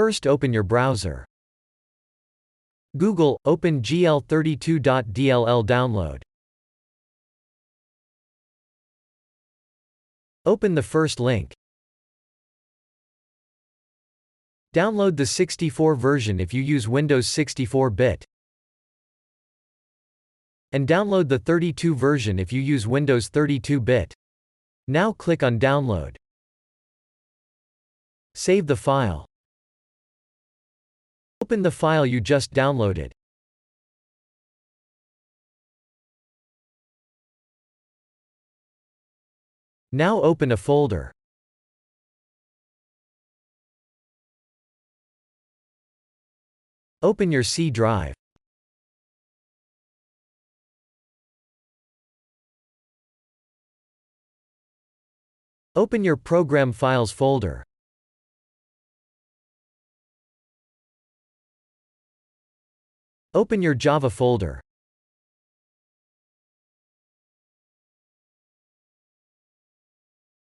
First open your browser. Google, OpenGL32.dll download. Open the first link. Download the 64 version if you use Windows 64-bit. And download the 32 version if you use Windows 32-bit. Now click on Download. Save the file. Open the file you just downloaded. Now open a folder. Open your C drive. Open your Program Files folder. Open your Java folder.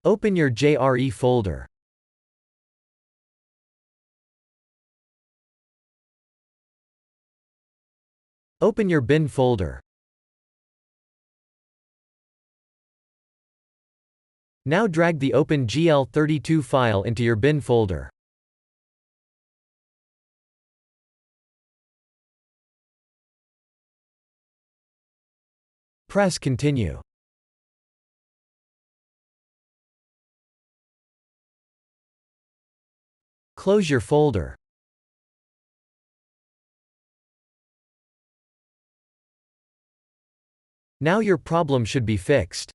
Open your JRE folder. Open your bin folder. Now drag the OpenGL32 file into your bin folder. Press Continue. Close your folder. Now your problem should be fixed.